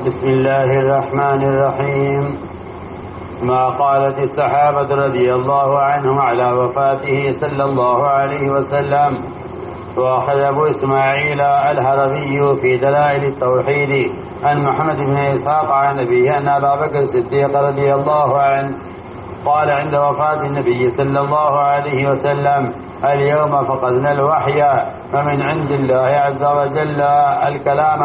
بسم الله الرحمن الرحيم. ما قالت الصحابة رضي الله عنهم على وفاته صلى الله عليه وسلم. وأخذ أبو إسماعيل الهروي في دلائل التوحيد عن محمد بن إسحاق عن أبيه أن أبا بكر الصديق رضي الله عنه قال عند وفاة النبي صلى الله عليه وسلم: اليوم فقدنا الوحي فمن عند الله عز وجل الكلام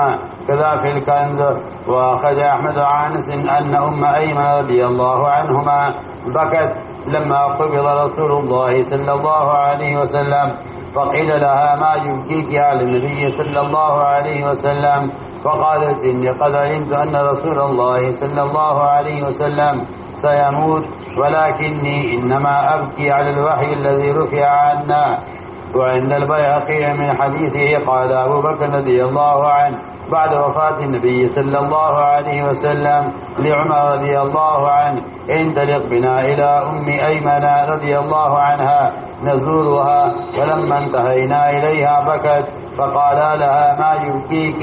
كذا في الكنز. وأخذ أحمد عن أنس أن أم أيمن رضي الله عنهما بكت لما قبض رسول الله صلى الله عليه وسلم، فقيل لها: ما يبكيك على النبي صلى الله عليه وسلم؟ فقالت: إني قد علمت أن رسول الله صلى الله عليه وسلم سيموت، ولكني إنما أبكي على الوحي الذي رفع عنا. وعند البيهقي من حديثه قال أبو بكر رضي الله عنه بعد وفاة النبي صلى الله عليه وسلم لعمر رضي الله عنه: انطلق بنا إلى أم أيمن رضي الله عنها نزورها. ولما انتهينا إليها بكت، فقال لها: ما يبكيك؟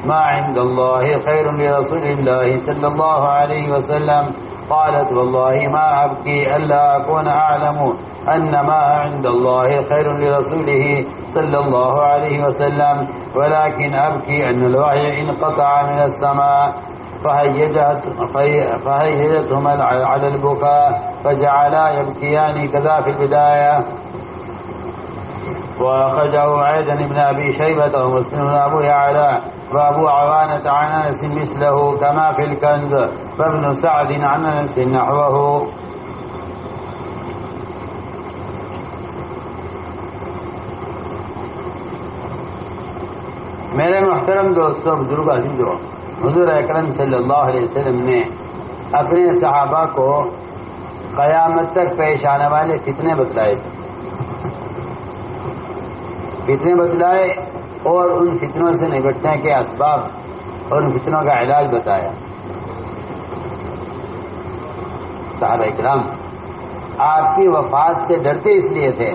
ما عند الله خير لرسول الله صلى الله عليه وسلم. قالت: والله ما أبكي ألا أكون أعلم أن ما عند الله خير لرسوله صلى الله عليه وسلم، ولكن أبكي أن الوحي انقطع من السماء. فهيجتهما على البكاء فجعلا يبكيان كذا في البداية. وأخرجه أيضا ابن أبي شيبة ومسلم وأبو يعلى وأبو عوانة عن أنس مثله كما في الكنز، وابن سعد عن أنس نحوه. میرے محترم دوستوں، بزرگ عزیزوں، حضور اکرم صلی اللہ علیہ وسلم نے اپنے صحابہ کو قیامت تک پیش آنے والے فتنے بتلائے تھے، فتنے بتلائے اور ان فتنوں سے نپٹنے کے اسباب اور ان فتنوں کا علاج بتایا۔ صحابہ اکرام آپ کی وفات سے ڈرتے اس لیے تھے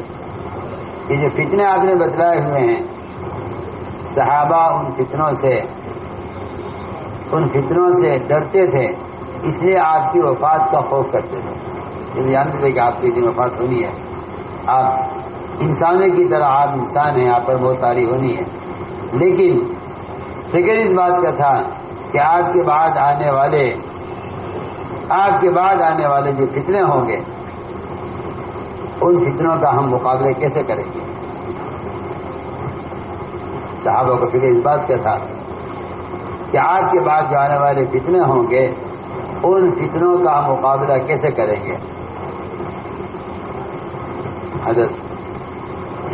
کہ جو فتنے آپ نے بتلائے ہوئے ہیں، صحابہ ان فتنوں سے ڈرتے تھے، اس لیے آپ کی وفات کا خوف کرتے تھے۔ یہ جانتے تھے کہ آپ کی دن وفات ہونی ہے، آپ انسانوں کی طرح آپ انسان ہیں، آپ پر بہت تاری ہونی ہے، لیکن فکر اس بات کا تھا کہ آپ کے بعد آنے والے جو فتنے ہوں گے، ان فتنوں کا ہم مقابلہ کیسے کریں گے۔ صحابہ کو فکر اس بات کا تھا کہ آپ کے بعد جو آنے والے فتنے ہوں گے، ان فتنوں کا ہم مقابلہ کیسے کریں گے۔ حضرت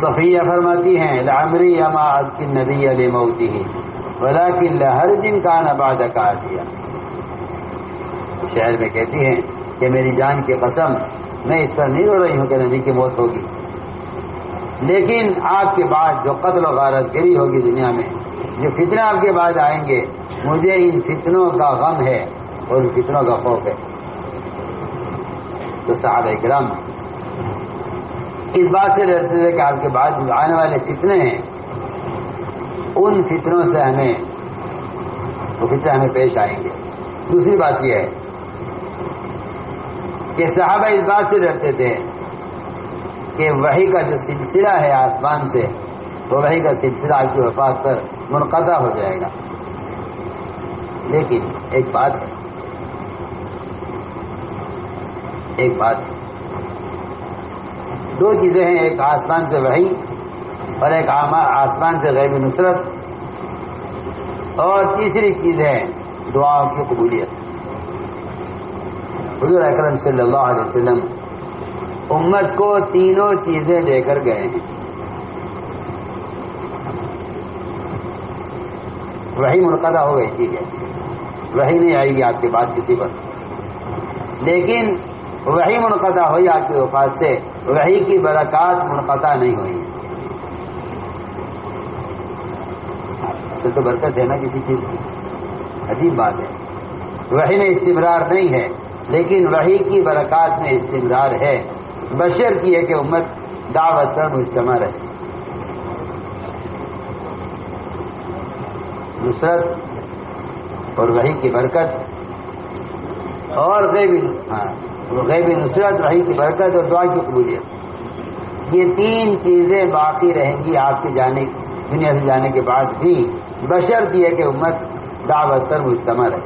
صفیہ فرماتی ہیں: لعمری ما اذکی النبی لموتہ ولکن لحرج کان بعد کاتیا۔ شعر میں کہتی ہیں کہ میری جان کی قسم، میں اس پر نہیں رو رہی ہوں کہ نبی کی موت ہوگی، لیکن آپ کے بعد جو قتل و غارت گری ہوگی دنیا میں، جو فتنہ آپ کے بعد آئیں گے، مجھے ان فتنوں کا غم ہے اور ان فتنوں کا خوف ہے۔ تو صحابہ کرام اس بات سے ڈرتے تھے کہ آپ کے بعد جو آنے والے فتنے ہیں، ان فتنوں سے وہ فتنے ہمیں پیش آئیں گے۔ دوسری بات یہ ہے کہ صحابہ اس بات سے ڈرتے تھے کہ وحی کا جو سلسلہ ہے آسمان سے، وہ وحی کا سلسلہ آپ کی وفات پر منقطع ہو جائے گا۔ لیکن ایک بات ہے، دو چیزیں ہیں، ایک آسمان سے وحی اور ایک آسمان سے غیبی نصرت، اور تیسری چیز ہے دعاؤں کی قبولیت۔ حضور اکرم صلی اللہ علیہ وسلم امت کو تینوں چیزیں دے کر گئے ہیں۔ وحی منقطع ہو گئی، ٹھیک ہے، وحی نہیں آئے گی آپ کے بعد کسی پر، لیکن وحی منقطع ہوئی آپ کی وفات سے، وحی کی برکات منقطع نہیں ہوئی۔ اصل تو برکت ہے نا کسی چیز کی، عجیب بات ہے، وحی میں استمرار نہیں ہے لیکن وحی کی برکات میں استمرار ہے، بشرط یہ کہ امت دعوت پر مجتمع رہے۔ نصرت اور وحی کی برکت اور غیبی نصرت، وحی کی برکت اور دعا کی قبولیت، یہ تین چیزیں باقی رہیں گی آپ کے دنیا سے جانے کے بعد بھی، بشرط یہ کہ امت دعوت پر مجتمع رہے۔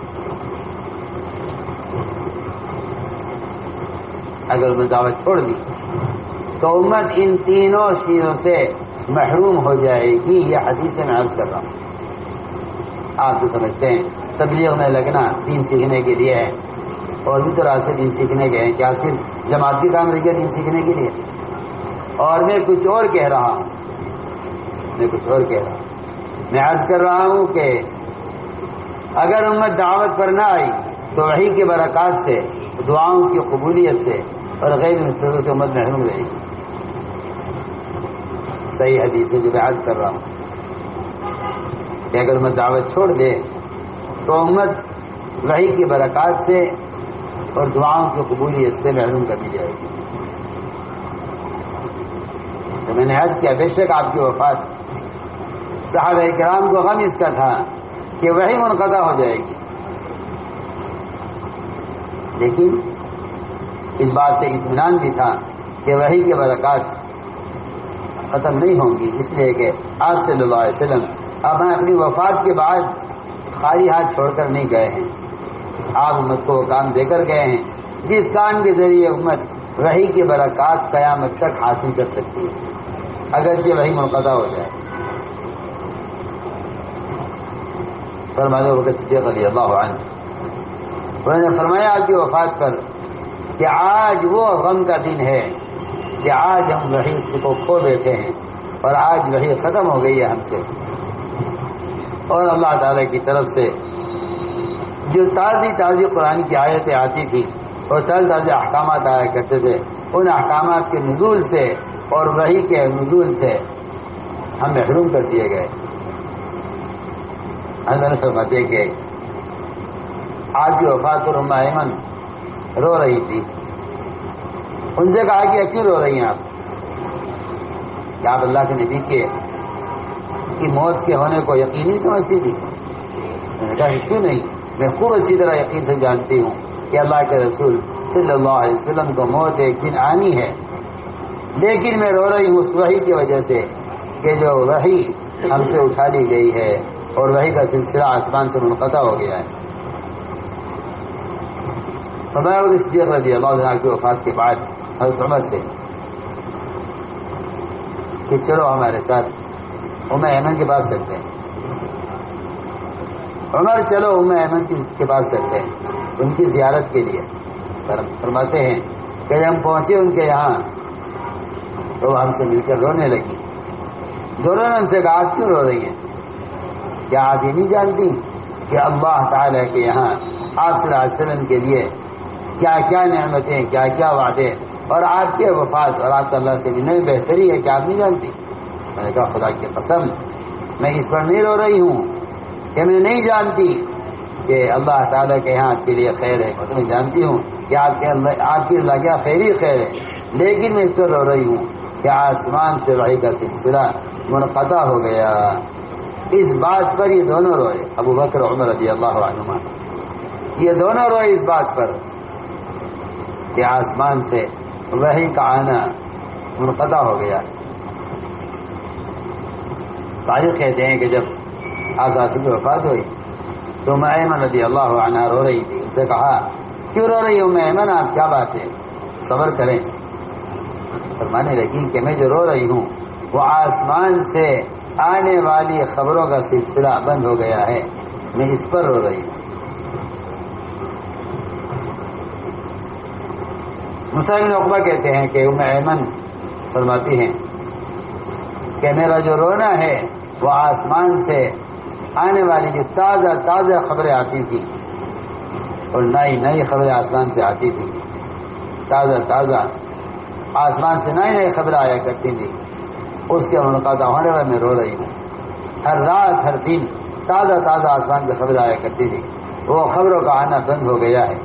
اگر امت دعوت چھوڑ دی تو امت ان تینوں چیزوں سے محروم ہو جائے گی۔ یہ حدیث میں عرض کر رہا ہوں۔ آپ تو سمجھتے ہیں تبلیغ میں لگنا دین سیکھنے کے لیے ہے، اور بھی تو راستے دین سیکھنے کے ہیں، کیا صرف جماعت کی کام رہی ہے دین سیکھنے کے لیے؟ اور میں کچھ اور کہہ رہا ہوں، میں عرض کر رہا ہوں کہ اگر امت دعوت پر نہ آئی تو وحی کے برکات سے، دعاؤں کی قبولیت سے اور غیب نصرتوں سے امت محروم رہے گی۔ صحیح حدیث ہے جو میں عرض کر رہا ہوں کہ اگر امت دعوت چھوڑ دے تو امت وحی کی برکات سے اور دعاؤں کی قبولیت سے محروم کر دی جائے گی۔ تو میں نے عرض کیا بے شک آپ کی وفات صحابہ کرام کو غم اس کا تھا کہ وحی منقطع ہو جائے گی، لیکن اس بات سے اطمینان بھی تھا کہ وحی کے برکات ختم نہیں ہوں گی، اس لیے کہ آپ صلی اللہ علیہ وسلم آپ اپنی وفات کے بعد خالی ہاتھ چھوڑ کر نہیں گئے ہیں۔ آپ امت کو وہ کام دے کر گئے ہیں جس کام کے ذریعے امت وحی کے برکات قیامت تک حاصل کر سکتی ہے، اگرچہ وحی منقطع ہو جائے۔ فرمایا ابو بکر صدیق رضی اللہ عنہ، انہوں نے فرمایا آپ کی وفات پر کہ آج وہ غم کا دن ہے کہ آج ہم وحی کو کھو بیٹھے ہیں، اور آج وحی ختم ہو گئی ہے ہم سے، اور اللہ تعالی کی طرف سے جو تازی قرآن کی آیتیں آتی تھی اور تازے احکامات آیا کرتے تھے، ان احکامات کے نزول سے اور وحی کے نزول سے ہم محروم کر دیے گئے۔ حضرت فرماتے کہ آج کی وفات پر ام ایمن رو رہی تھی۔ ان سے کہا کہ کیوں رو رہی ہیں آپ؟ کہ آپ اللہ کے نبی کی موت کے ہونے کو یقینی سمجھتی تھی؟ میں نے کہا کیوں نہیں، میں خوب اچھی طرح یقین سے جانتی ہوں کہ اللہ کے رسول صلی اللہ علیہ وسلم کو موت ایک دن آنی ہے، لیکن میں رو رہی ہوں اس وحی کی وجہ سے کہ جو وحی ہم سے اٹھا لی گئی ہے اور وحی کا سلسلہ آسمان سے منقطع ہو گیا ہے۔ فرمایا ابو بکر صدیق رضی اللہ عنہ کی وفات کے بعد حضرت عمر سے کہ چلو ہمارے ساتھ ام ایمن کے پاس چلتے ہیں۔ عمر چلو ام ایمن کے پاس چلتے ہیں ان کی زیارت کے لیے۔ فرماتے ہیں کہ جب ہم پہنچے ان کے یہاں تو ہم سے مل کر رونے لگی۔ دونوں نے ان سے کہا آپ کیوں رو رہی ہیں؟ کیا آپ یہ نہیں جانتی کہ اللہ تعالیٰ کے یہاں آپ صلی اللہ علیہ وسلم کے لیے کیا کیا نعمتیں، کیا کیا وعدے، اور آپ کے وفات اور آپ کا اللہ سے ملنے میں بہتری ہے، کیا آپ نہیں جانتی؟ میں نے کہا خدا کی قسم میں اس پر نہیں رو رہی ہوں کہ میں نہیں جانتی کہ اللہ تعالیٰ کے یہاں آپ کے لیے خیر ہے، اور میں جانتی ہوں کہ آپ کی اللہ کیا خیری خیر ہے، لیکن میں اس پر رو رہی ہوں کہ آسمان سے وحی کا سلسلہ منقطع ہو گیا۔ اس بات پر یہ دونوں روئے، ابو بکر عمر رضی اللہ عنہما، یہ دونوں روئے اس بات پر کہ آسمان سے وحی کا آنا منقطع ہو گیا۔ تاریخ کہتے ہیں کہ جب آزادی کی وفات ہوئی تو ام ایمن رضی اللہ عنہا رو رہی تھی۔ ان سے کہا کیوں رو رہی ام ایمن، آپ کیا بات ہے، صبر کریں۔ فرمانے لگی کہ میں جو رو رہی ہوں وہ آسمان سے آنے والی خبروں کا سلسلہ بند ہو گیا ہے، میں اس پر رو رہی ہوں۔ مصعب بن عقبہ کہتے ہیں کہ ام ایمن فرماتی ہیں کہ میرا جو رونا ہے وہ آسمان سے آنے والی جو تازہ خبریں آتی تھی اور نئی خبریں آسمان سے آتی تھی، تازہ آسمان سے نئی خبریں آیا کرتی تھی، اس کے منقطع ہونے پر میں رو رہی ہوں۔ ہر رات ہر دن تازہ آسمان سے خبریں آیا کرتی تھی، وہ خبروں کا آنا بند ہو گیا ہے،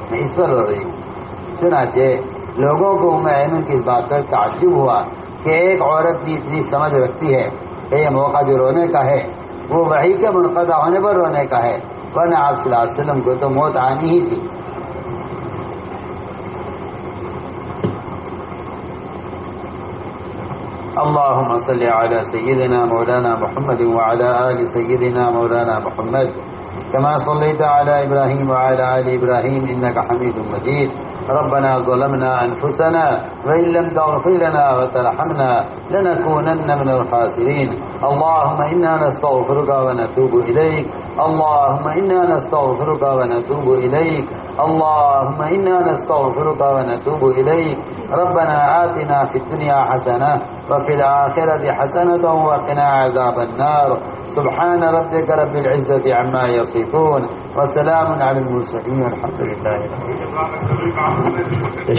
میں اس پر رو رہی ہوں۔ چنانچہ لوگوں کو ام ایمن کی اس بات پر تعجب ہوا کہ ایک عورت بھی اتنی سمجھ رکھتی ہے کہ یہ موقع جو رونے کا ہے وہ وحی کے منقطع ہونے پر رونے کا ہے، ورنہ آپ صلی اللہ علیہ وسلم کو تو موت آنی ہی تھی. اللهم صل على سيدنا مولانا محمد وعلى آل سيدنا مولانا محمد كما صليت على إبراهيم وعلى آل إبراهيم إنك حميد مجيد. ربنا ظلمنا أنفسنا وإن لم تغفر لنا وترحمنا لنكونن من الخاسرين. اللهم إنا نستغفرك ونتوب إليك. اللهم إنا نستغفرك ونتوب إليك. اللهم إنا نستغفرك ونتوب إليك. ربنا آتنا في الدنيا حسنة وفي الآخرة حسنة وقنا عذاب النار. سبحان ربك رب العزة عما يصفون وسلام على المرسلين والحمد لله رب العالمين.